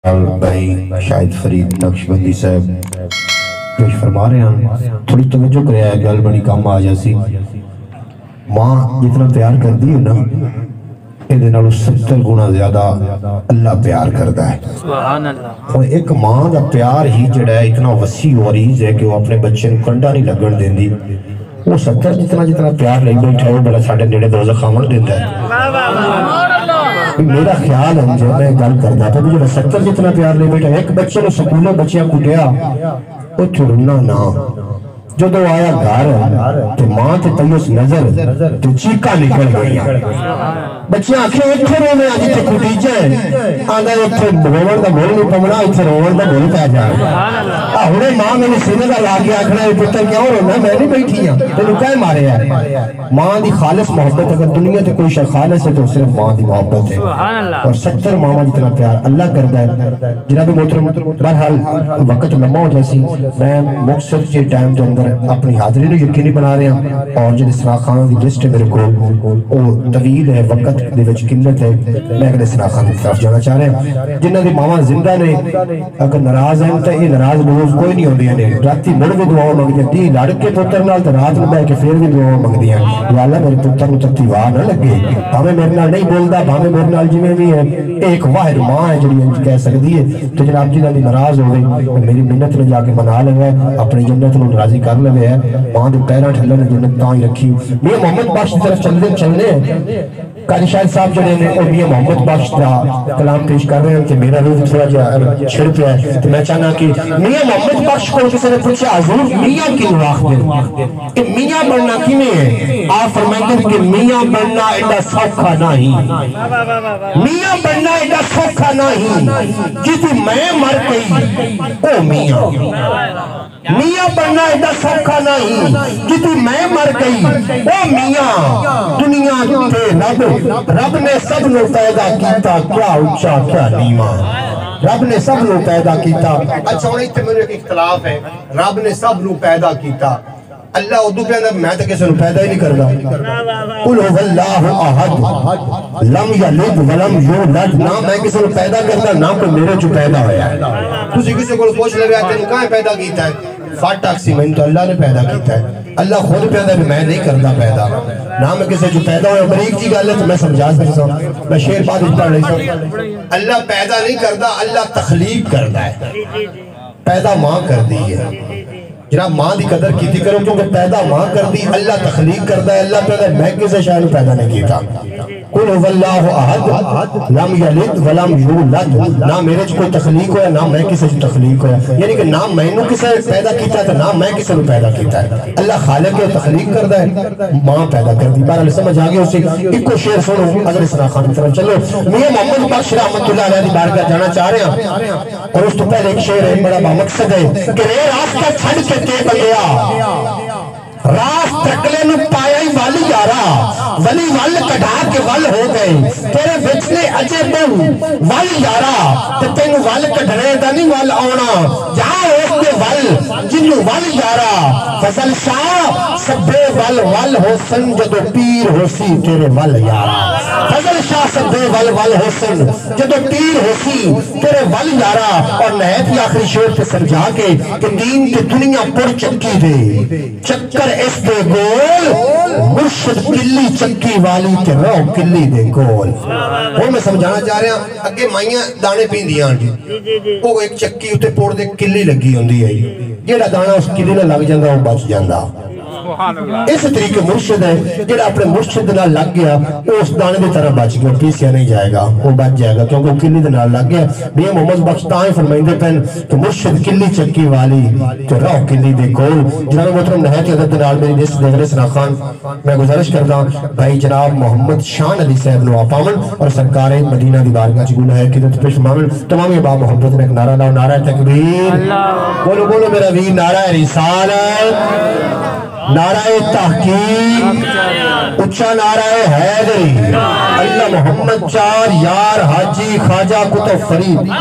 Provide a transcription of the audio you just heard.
بھائی شاہد فرید نقشبندی صاحب پیش فرما رہے ہیں، تھوڑی توجہ کرے ہے، گل بڑی کام آ جاسی۔ ماں جتنا پیار کر دی ہے نا، ایدے نالو 70 گنا زیادہ اللہ پیار کرتا ہے۔ سبحان اللہ۔ اور ایک ماں دا پیار ہی جڑا ہے اتنا وسیع و عریض ہے کہ وہ اپنے بچے نو کنڈا نہیں لگن دین دی۔ وہ 70 جتنا پیار لے بیٹھا ہے وہ بڑا ساڑھے نیڑے دوزخ آمن دیتا ہے۔ میرا خیال ہے جو میں گل کرتا تھا جو 70 جتنا پیار لے بیٹھا ایک بچے نو سکولے بچیاں کٹیا وہ چھڑنا نہ جو دو آیا گھر تو ماں تے تیس نظر تو چیکا نکل گیا بچیاں آنکھیں اتھے رو میں آجی تے کٹی جائے آنگا اتھے روڑ دا بول نہیں پمنا اتھے روڑ دا بول پہ جائے ہونے ماں میں نے سینے دا لاغی آکھنا ہے پتر کیا ہو رہا میں نہیں بیٹھی ہیں تو لکائے مارے ہیں ماں دی خالص محبت اگر دنیا تے کوئی شخص خالص ہے تو صرف ماں دی محبت ہے اور 70 ماں جتنا پیار اللہ کرتا ہے جناب محترم برحال وقت لمبا ہو جیسی میں مقصد کے ٹائم کے اندر اپنی حاضری نے یقینی بنا رہے ہیں اور جن اسراء خان کی لسٹ میرے کو وہ طویل ہے وقت دے وچ قلت ہے میں اگلے اسراء خان کی طرف جانا چاہ رہے ہیں جنہ دی ماما زندہ نے اگر ناراض ہیں تو یہ ناراض بروز کوئی نہیں ہوندی ہیں راتی مڑ بھی دعاؤں مانگ دیا دی لڑکے پتر نال تو رات میں بہ کے پھر بھی دعاؤں مانگ دیا یا اللہ میرے پتر نو تکتی واہ نہ لگے ہمیں میرے نال نہیں بولدا ہمیں میرے نال جویں بھی ہے ایک واحد ماں ہے جڑی انج کہہ سکدی ہے تو جناب جنہ دی ناراض ہو گئی میری منت نے جا کے منا لے اپنی جنت نو راضی کر لے ہے ماں دے پیرا ٹھلے نے جنت تاں ہی رکھی میاں محمد بخش طرف چلنے قاری شاہد صاحب جڑے نے اور میاں محمد بخش دا کلام پیش کر رہے ہیں کہ میرا روح تھوڑا جا چھڑ پیا ہے تو میں چاہنا کہ میاں محمد بخش کو کسی نے پوچھا حضور میاں کیوں راکھ دے کہ میاں بننا کینے ہے آپ فرمائیں کہ میاں بننا ایڈا سوکھا نہیں میاں بننا ایڈا سوکھا نہیں جیتی میں مر گئی او میاں میاں بننا ایڈا سوکھا نہیں جیتی میں مر گئی او میاں دنیا تے رب نے سب نو پیدا کیتا کیا اچھا کیا نیواں رب نے سب نو پیدا کیتا اچھا انہیں تے میرے ایک اختلاف ہے رب نے سب نو پیدا کیتا اللہ ادو پہ اندر میں تے کسی نو پیدا ہی نہیں کرنا قل هو اللہ احد لم یلد ولم یولد نہ میں کسی نو پیدا کرتا نہ کوئی میرے جو پیدا ہویا ہے تسی کسی کو پوچھ لے گیا تینوں کہاں پیدا کیتا ہے فاٹک سی میں تو اللہ نے پیدا کیتا ہے اللہ خود پیدا ہے میں نہیں کرتا پیدا نہ میں کسی جو پیدا ہویا بریک جی گل ہے تو میں سمجھا سکتا ہوں میں شیر بعد پڑھ رہی ہوں اللہ پیدا نہیں کرتا اللہ تخلیق کرتا ہے پیدا ماں کر دی ہے جناب ماں دی قدر کیتی کرو کیونکہ پیدا ماں کر دی اللہ تخلیق کرتا ہے اللہ پیدا میں کسی شاید پیدا نہیں کیتا قل هو اللہ احد لم یلد ولم یولد نہ میرے جو کوئی تخلیق ہویا نہ میں کسی جو تخلیق ہویا یعنی کہ نہ میں نو کسی پیدا کیتا ہے نہ میں کسی نو پیدا کیتا ہے اللہ خالق ہے تخلیق کرتا ہے ماں پیدا کر دی بہرحال سمجھ آگے اسی ایک کو شعر سنو اگر اسراء خان کی طرف چلو میاں محمد بخش رحمت اللہ علیہ دی بارگاہ جانا چاہ رہے ہیں اور اس تو پہلے ایک شعر ہے بڑا مقصد ہے کہ رے راستہ چھڑ کے تے بگیا راست تکلے نو پایا ہی والی یارا ولی ول کڑھا کے ول ہو گئے تیرے بچنے اجے بہو ول یارا تے تینو ول کڑھنے دا نہیں ول آونا جہاں اس کے ول جنو ول یارا فضل شاہ سبے ول ول ہو سن جدو پیر ہو سی تیرے ول یارا فضل شاہ سبے ول ول ہو سن جدو پیر ہو سی تیرے ول یارا اور نہیت کی آخری شعر پہ سمجھا کے کہ دین کی دنیا پر چکی دے چکر اس دے گول مرشد کلی چکی والی تے رو کلی دے گول وہ میں سمجھانا چاہ رہے ہیں اگے مائیاں دانے پین دیا وہ ایک چکی اتے پوڑ دے کلی لگی ہوندی ہے جیڑا دانا اس کلی نے لگ جاندہ وہ بچ جاندہ اس طریقے مرشد ہے جیڑا اپنے مرشد نہ لگ گیا وہ اس دانے دے طرح بچ گیا پیسیا نہیں جائے گا وہ بچ جائے گا کیونکہ وہ کلی دے نہ لگ گیا میاں محمد بخش تائیں فرمائندے پہن کہ مرشد کلی چکی والی تو روح کلی دے کول جناب محترم نہایت عدد نال میری نیست دیگر اسراء خان میں گزارش کرتا ہوں بھائی جناب محمد شان علی صاحب نو آپامن اور سرکار مدینہ دی بارگاہ چی گناہ ہے کہ پیش مامن تمامی با محبت نے ایک نعرہ لاؤ نعرہ تکبیر بولو بولو میرا ویر نعرہ رسالت نعرہ تحقیق اچھا نعرہ حیدری اللہ محمد چار یار حاجی خواجہ کتب فرید